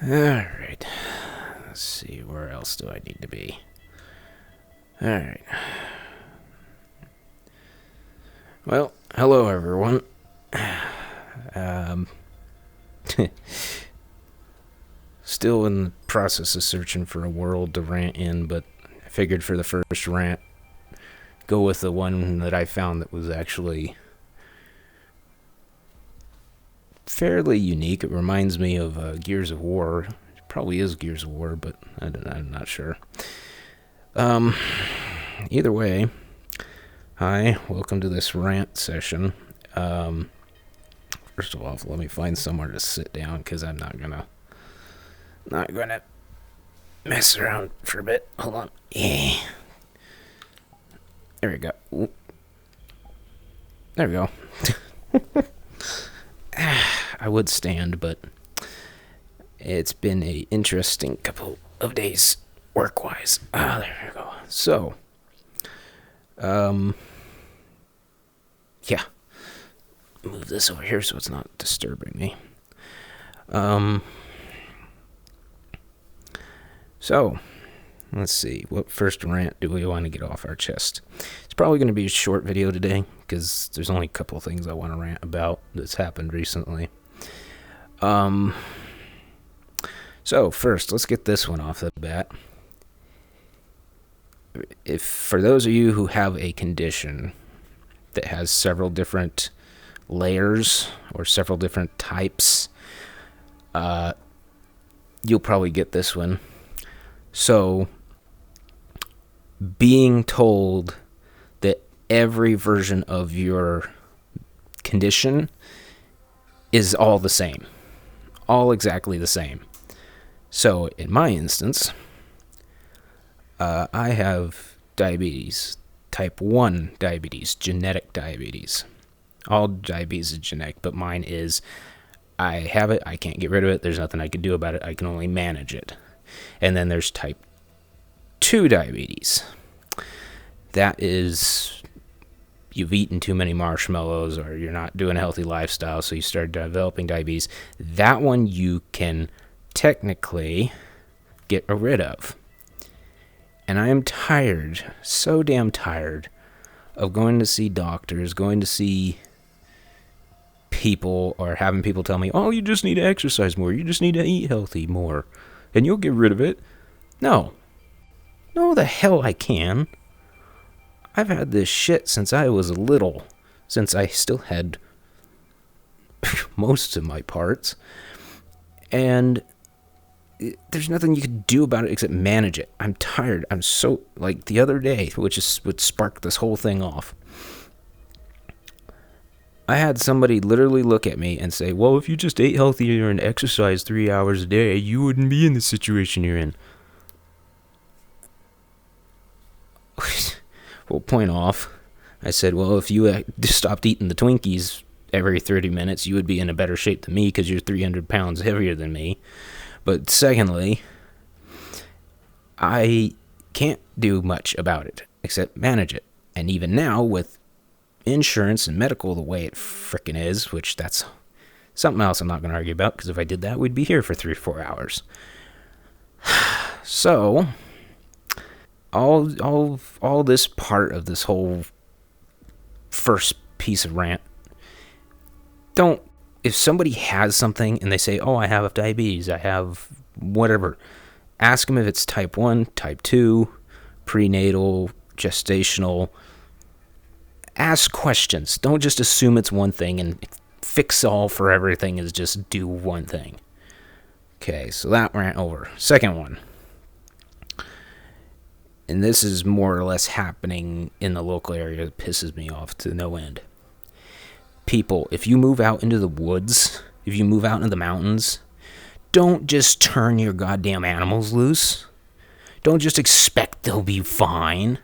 Alright. Let's see, where else do I need to be? Alright. Well, hello everyone. Still in the process of searching for a world to rant in, but I figured for the first rant, go with the one that I found that was actually fairly unique. It reminds me of Gears of War. It probably is Gears of War, but I'm not sure. Either way, hi, welcome to this rant session. First of all, let me find somewhere to sit down, because I'm not gonna mess around for a bit. Hold on. Yeah. There we go. Ooh. There we go. I would stand, but it's been an interesting couple of days work-wise. There we go. So, yeah. Move this over here so it's not disturbing me. So, let's see. What first rant do we want to get off our chest? It's probably going to be a short video today, because there's only a couple things I want to rant about that's happened recently. So, first, let's get this one off the bat. If for those of you who have a condition that has several different layers or several different types, you'll probably get this one. So, being told that every version of your condition is all the same, all exactly the same. So, in my instance, I have diabetes, type 1 diabetes, genetic diabetes. All diabetes is genetic, but mine is, I have it, I can't get rid of it, there's nothing I can do about it, I can only manage it. And then there's type 2 diabetes. That is, you've eaten too many marshmallows, or you're not doing a healthy lifestyle, so you start developing diabetes. That one you can technically get rid of. And I am tired, so damn tired, of going to see doctors, going to see people, or having people tell me, oh, you just need to exercise more, you just need to eat healthy more, and you'll get rid of it. No, the hell I can. I've had this shit since I was little, since I still had most of my parts, and there's nothing you can do about it except manage it. I'm tired. I'm so, like the other day, which is what sparked this whole thing off, I had somebody literally look at me and say, well, if you just ate healthier and exercised 3 hours a day, you wouldn't be in the situation you're in. Well, point off. I said, well, if you stopped eating the Twinkies every 30 minutes, you would be in a better shape than me, because you're 300 pounds heavier than me. But secondly, I can't do much about it except manage it. And even now, with insurance and medical the way it frickin' is, which that's something else I'm not going to argue about, because if I did that, we'd be here for 3 or 4 hours. So, all this part of this whole first piece of rant, if somebody has something and they say, oh, I have diabetes, I have whatever, ask them if it's type 1, type 2, prenatal, gestational. Ask questions. Don't just assume it's one thing and fix all for everything is just do one thing. Okay, so that rant over. Second one. And this is more or less happening in the local area. It pisses me off to no end. People, if you move out into the woods, if you move out into the mountains, don't just turn your goddamn animals loose. Don't just expect they'll be fine.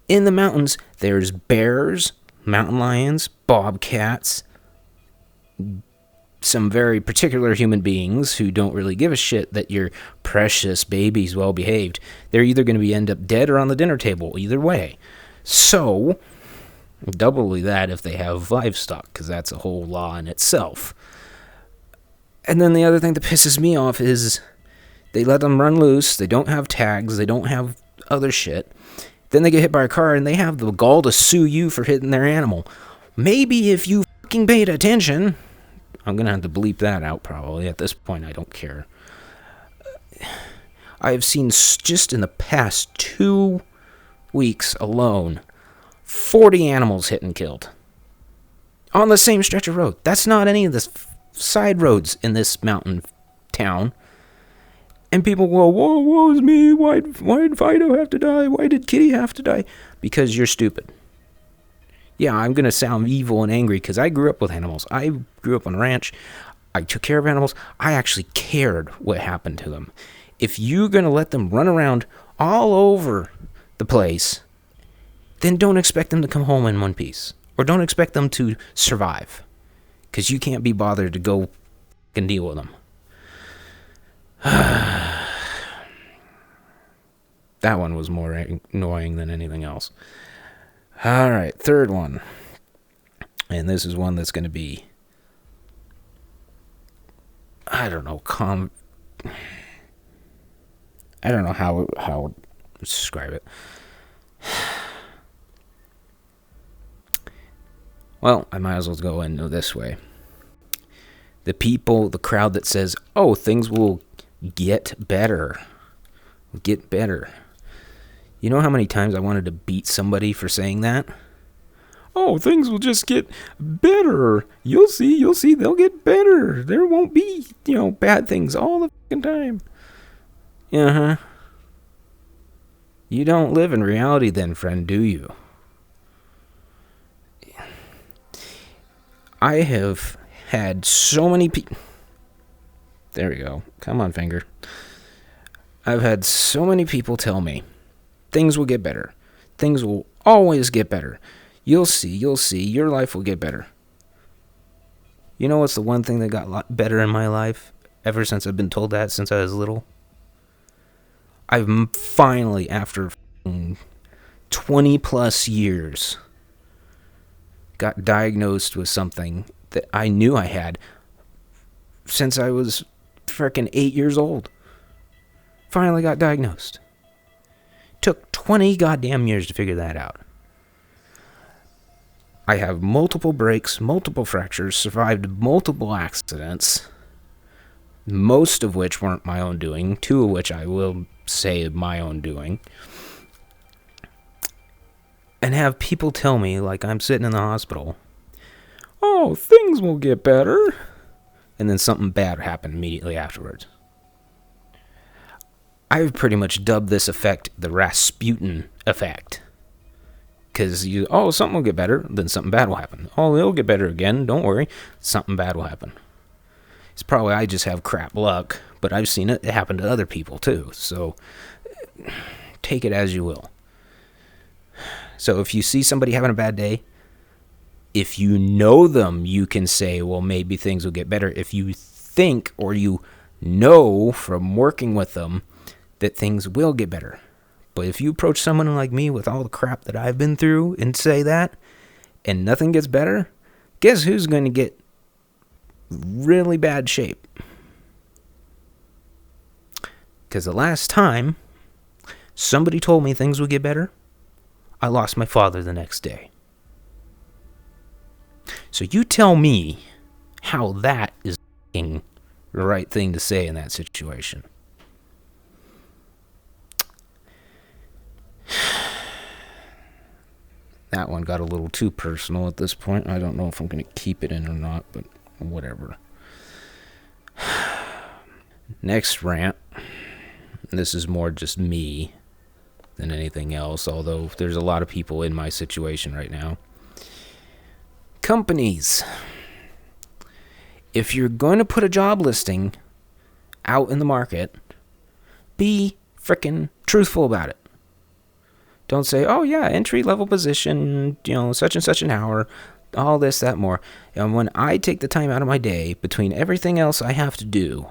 In the mountains, there's bears, mountain lions, bobcats, some very particular human beings who don't really give a shit that your precious baby's well behaved. They're either going to end up dead or on the dinner table, either way. So, doubly that if they have livestock, because that's a whole law in itself. And then the other thing that pisses me off is they let them run loose. They don't have tags. They don't have other shit. Then they get hit by a car and they have the gall to sue you for hitting their animal. Maybe if you fucking paid attention. I'm going to have to bleep that out probably. At this point, I don't care. I have seen just in the past 2 weeks alone 40 animals hit and killed on the same stretch of road. That's not any of the side roads in this mountain town. And people go, whoa, woe's me, why did Fido have to die? Why did Kitty have to die? Because you're stupid. Yeah, I'm going to sound evil and angry because I grew up with animals. I grew up on a ranch. I took care of animals. I actually cared what happened to them. If you're going to let them run around all over the place, then don't expect them to come home in one piece. Or don't expect them to survive. Because you can't be bothered to go and deal with them. That one was more annoying than anything else. All right, third one. And this is one that's going to be, I don't know how to describe it. Well, I might as well go into this way. The crowd that says, oh, things will get better. Get better. You know how many times I wanted to beat somebody for saying that? Oh, things will just get better. You'll see, they'll get better. There won't be, bad things all the fucking time. Uh-huh. You don't live in reality then, friend, do you? I have had so many people... There we go. Come on, finger. I've had so many people tell me, things will get better. Things will always get better. You'll see, your life will get better. You know what's the one thing that got a lot better in my life ever since I've been told that since I was little? I've finally, after 20 plus years, got diagnosed with something that I knew I had since I was frickin' 8 years old. Finally got diagnosed. Took 20 goddamn years to figure that out. I have multiple breaks, multiple fractures, survived multiple accidents, most of which weren't my own doing, 2 of which I will say my own doing, and have people tell me, like I'm sitting in the hospital, oh, things will get better, and then something bad happened immediately afterwards. I've pretty much dubbed this effect the Rasputin effect. Because something will get better, then something bad will happen. Oh, it'll get better again, don't worry, something bad will happen. It's probably I just have crap luck, but I've seen it happen to other people too, so take it as you will. So if you see somebody having a bad day, if you know them, you can say, well, maybe things will get better. If you think or you know from working with them that things will get better. But if you approach someone like me with all the crap that I've been through and say that, and nothing gets better, guess who's going to get really bad shape? Because the last time somebody told me things would get better, I lost my father the next day. So you tell me how that is the right thing to say in that situation. That one got a little too personal at this point. I don't know if I'm going to keep it in or not, but whatever. Next rant. This is more just me than anything else, although there's a lot of people in my situation right now. Companies. If you're going to put a job listing out in the market, be frickin' truthful about it. Don't say, oh yeah, entry-level position, such and such an hour, all this, that, more. And when I take the time out of my day, between everything else I have to do,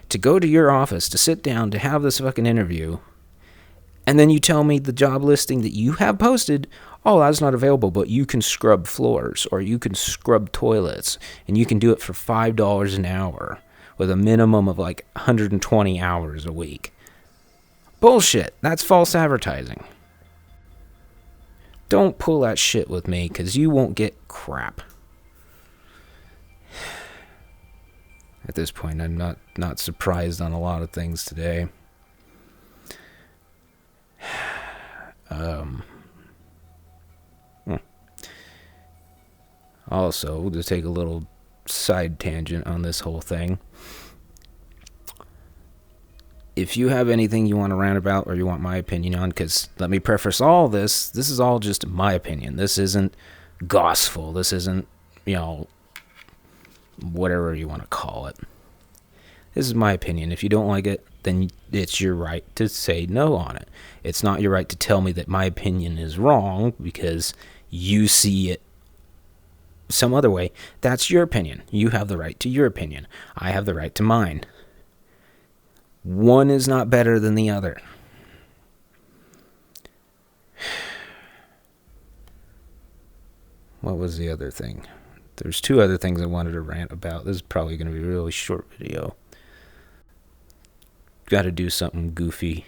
to go to your office, to sit down, to have this fucking interview, And then you tell me the job listing that you have posted, oh, that's not available, but you can scrub floors or you can scrub toilets and you can do it for $5 an hour with a minimum of like 120 hours a week. Bullshit. That's false advertising. Don't pull that shit with me, because you won't get crap. At this point, I'm not surprised on a lot of things today. Also, to take a little side tangent on this whole thing, if you have anything you want to rant about or you want my opinion on, because let me preface all this is all just my opinion. This isn't gospel. This isn't, whatever you want to call it. This is my opinion. If you don't like it, then it's your right to say no on it. It's not your right to tell me that my opinion is wrong because you see it some other way. That's your opinion. You have the right to your opinion. I have the right to mine. One is not better than the other. What was the other thing? There's two other things I wanted to rant about. This is probably going to be a really short video. Got to do something goofy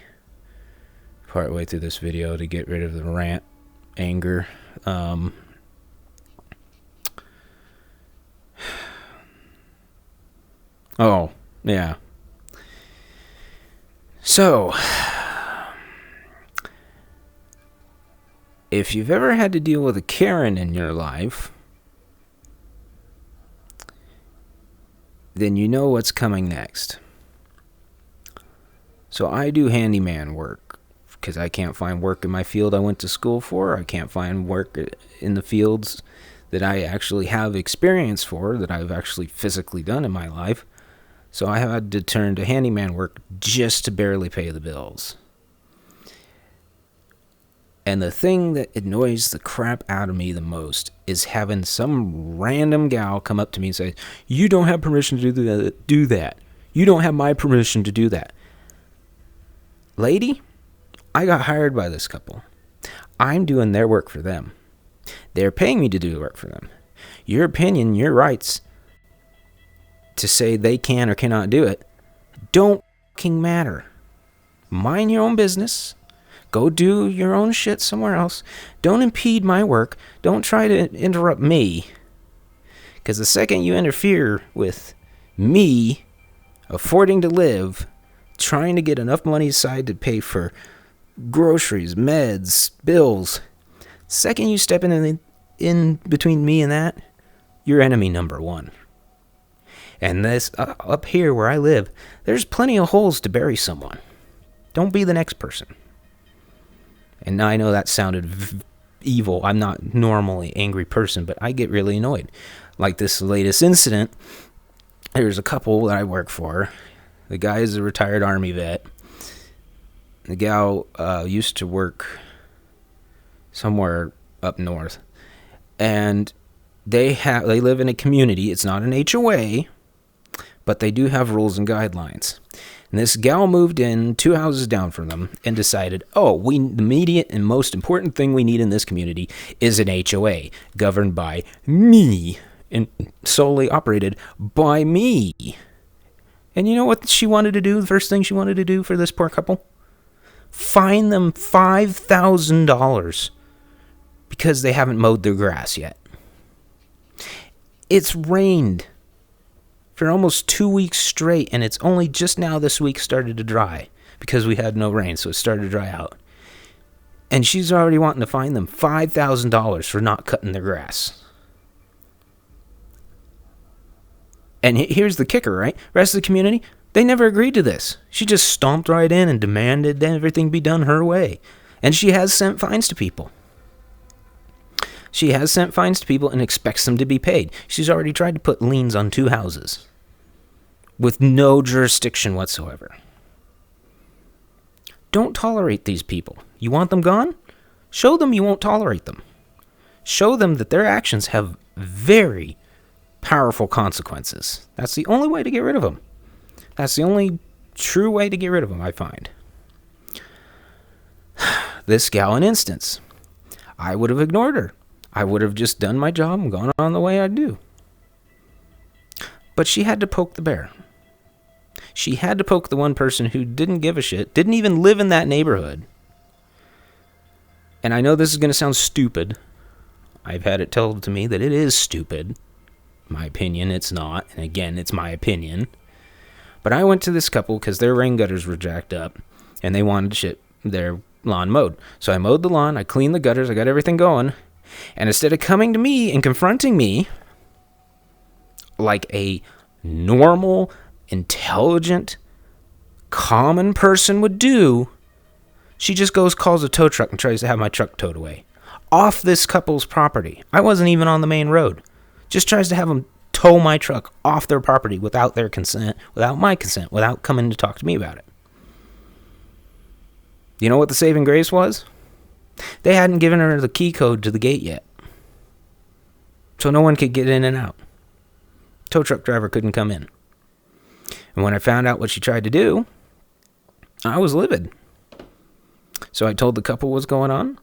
partway through this video to get rid of the rant, anger. Oh, yeah. So, if you've ever had to deal with a Karen in your life, then you know what's coming next. So I do handyman work because I can't find work in my field I went to school for. I can't find work in the fields that I actually have experience for, that I've actually physically done in my life. So I had to turn to handyman work just to barely pay the bills. And the thing that annoys the crap out of me the most is having some random gal come up to me and say, you don't have permission to do that. You don't have my permission to do that. Lady, I got hired by this couple. I'm doing their work for them. They're paying me to do the work for them. Your opinion, your rights to say they can or cannot do it don't fucking matter. Mind your own business. Go do your own shit somewhere else. Don't impede my work. Don't try to interrupt me. Because the second you interfere with me affording to live, trying to get enough money aside to pay for groceries, meds, bills, second you step in between me and that, you're enemy number one. And this up here where I live, there's plenty of holes to bury someone. Don't be the next person. And I know that sounded evil. I'm not normally an angry person, but I get really annoyed. Like this latest incident, there's a couple that I work for. The guy is a retired Army vet. The gal used to work somewhere up north. And they live in a community. It's not an HOA, but they do have rules and guidelines. And this gal moved in 2 houses down from them and decided, the immediate and most important thing we need in this community is an HOA governed by me and solely operated by me. And you know what she wanted to do? The first thing she wanted to do for this poor couple? Fine them $5,000 because they haven't mowed their grass yet. It's rained for almost 2 weeks straight, and it's only just now this week started to dry because we had no rain, so it started to dry out. And she's already wanting to fine them $5,000 for not cutting their grass. And here's the kicker, right? Rest of the community, they never agreed to this. She just stomped right in and demanded that everything be done her way. And she has sent fines to people. She has sent fines to people and expects them to be paid. She's already tried to put liens on 2 houses with no jurisdiction whatsoever. Don't tolerate these people. You want them gone? Show them you won't tolerate them. Show them that their actions have very powerful consequences. That's the only way to get rid of them. That's the only true way to get rid of them, I find. this gal an instance. I would have ignored her. I would have just done my job and gone on the way I do. But she had to poke the bear. She had to poke the one person who didn't give a shit, didn't even live in that neighborhood. And I know this is going to sound stupid. I've had it told to me that it is stupid. My opinion, it's not. And again, it's my opinion. But I went to this couple because their rain gutters were jacked up and they wanted their lawn mowed. So I mowed the lawn, I cleaned the gutters, I got everything going. And instead of coming to me and confronting me like a normal, intelligent, common person would do, she just calls a tow truck and tries to have my truck towed away. Off this couple's property. I wasn't even on the main road. Just tries to have them tow my truck off their property without their consent, without my consent, without coming to talk to me about it. You know what the saving grace was? They hadn't given her the key code to the gate yet. So no one could get in and out. Tow truck driver couldn't come in. And when I found out what she tried to do, I was livid. So I told the couple what's going on.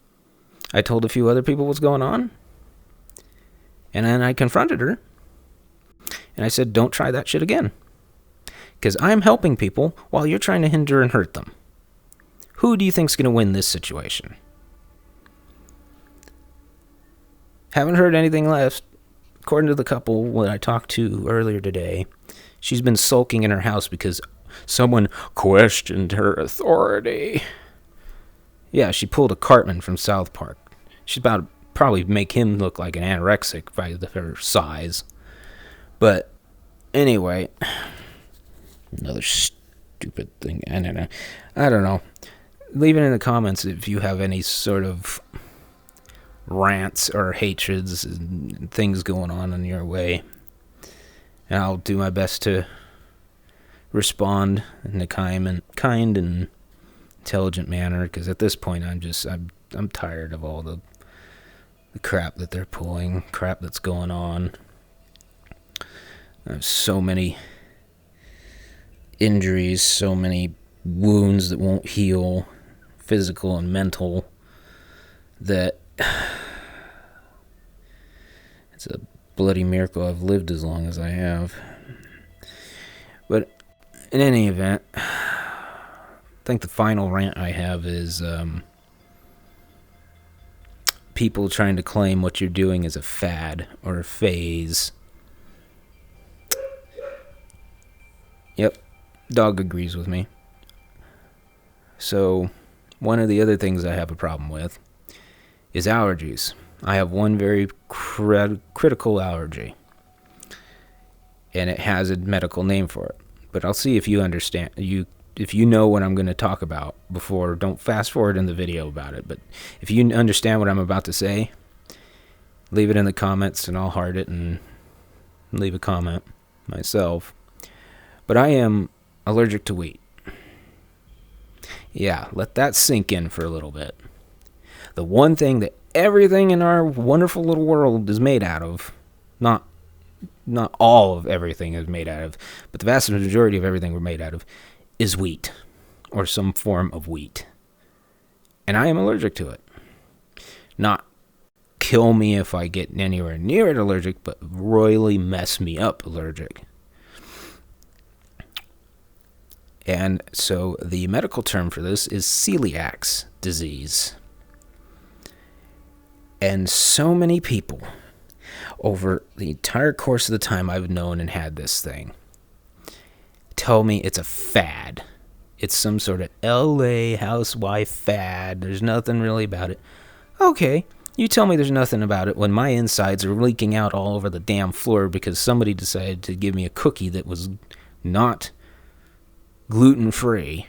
I told a few other people what's going on. And then I confronted her. And I said, don't try that shit again. Because I'm helping people while you're trying to hinder and hurt them. Who do you think's going to win this situation? Haven't heard anything left. According to the couple that I talked to earlier today, she's been sulking in her house because someone questioned her authority. Yeah, she pulled a Cartman from South Park. She's about to probably make him look like an anorexic by her size. But anyway, another stupid thing. I don't know. Leave it in the comments if you have any sort of rants or hatreds and things going on in your way. And I'll do my best to respond in a kind and intelligent manner, because at this point I'm tired of all the crap that they're pulling, crap that's going on. I have so many injuries, so many wounds that won't heal, physical and mental, that it's a bloody miracle I've lived as long as I have. But in any event, I think the final rant I have is people trying to claim what you're doing is a fad or a phase. Yep, dog agrees with me. So, one of the other things I have a problem with is allergies. I have one very critical allergy, and it has a medical name for it. But I'll see if you understand. If you know what I'm going to talk about before, don't fast forward in the video about it. But if you understand what I'm about to say, leave it in the comments, and I'll heart it and leave a comment myself. But I am allergic to wheat. Yeah, let that sink in for a little bit. The one thing that everything in our wonderful little world is made out of, not all of everything is made out of, but the vast majority of everything we're made out of, is wheat, or some form of wheat. And I am allergic to it. Not kill me if I get anywhere near it allergic, but royally mess me up allergic. And so the medical term for this is celiac disease. And so many people over the entire course of the time I've known and had this thing tell me it's a fad. It's some sort of LA housewife fad. There's nothing really about it. Okay, you tell me there's nothing about it when my insides are leaking out all over the damn floor because somebody decided to give me a cookie that was not gluten-free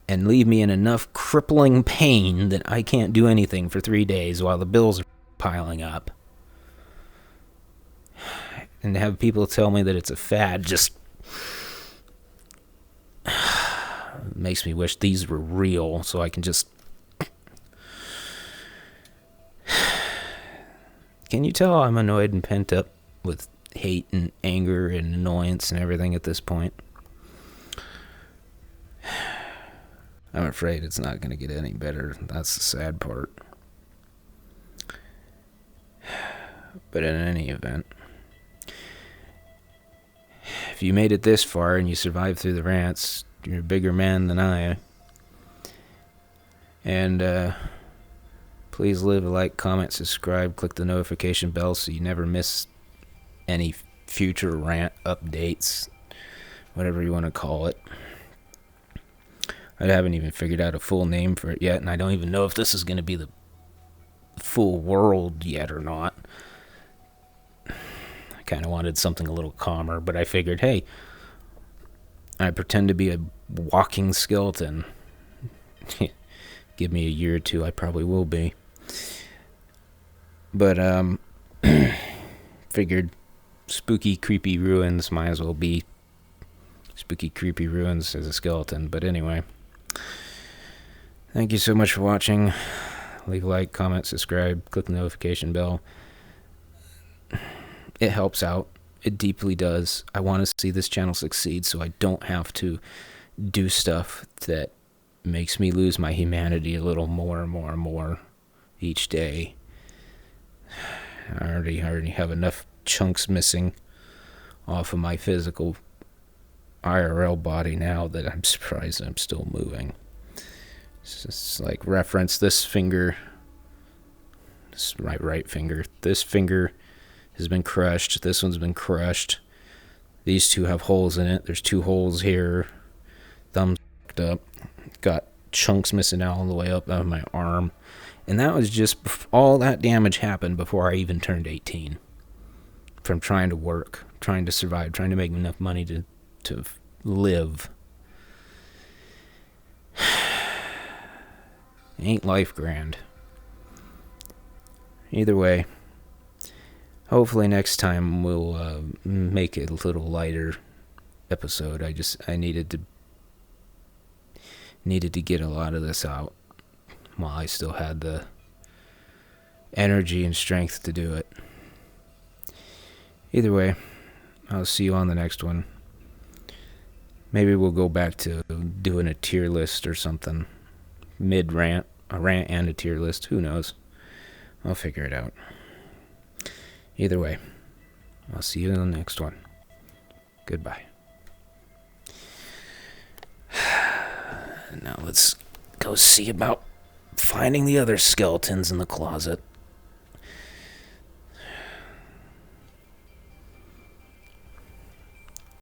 and leave me in enough crippling pain that I can't do anything for 3 days while the bills are piling up. And to have people tell me that it's a fad just makes me wish these were real so I can just... Can you tell I'm annoyed and pent up with hate and anger and annoyance and everything at this point? I'm afraid it's not going to get any better. That's the sad part. But in any event, if you made it this far and you survived through the rants, you're a bigger man than I. And please leave a like, comment, subscribe, click the notification bell so you never miss any future rant updates, whatever you want to call it. I haven't even figured out a full name for it yet, and I don't even know if this is going to be the full world yet or not. I kind of wanted something a little calmer, but I figured, hey, I pretend to be a walking skeleton. Give me a year or two, I probably will be. But figured spooky, creepy ruins might as well be spooky, creepy ruins as a skeleton. But anyway, thank you so much for watching. Leave a like, comment, subscribe, click the notification bell. It helps out. It deeply does. I want to see this channel succeed so I don't have to do stuff that makes me lose my humanity a little more and more and more each day. I already have enough chunks missing off of my physical IRL body now that I'm surprised I'm still moving. It's just like reference this finger. This is my right finger. This finger has been crushed. This one's been crushed. These two have holes in it. There's 2 holes here. Thumb's up. Got chunks missing out all the way up out of my arm. And that was just all that damage happened before I even turned 18. From trying to work, trying to survive, trying to make enough money to live. Ain't life grand. Either way, hopefully next time we'll make it a little lighter episode. I needed to get a lot of this out while I still had the energy and strength to do it. Either way, I'll see you on the next one. Maybe we'll go back to doing a tier list or something. Mid-rant. A rant and a tier list. Who knows? I'll figure it out. Either way, I'll see you in the next one. Goodbye. Now let's go see about finding the other skeletons in the closet.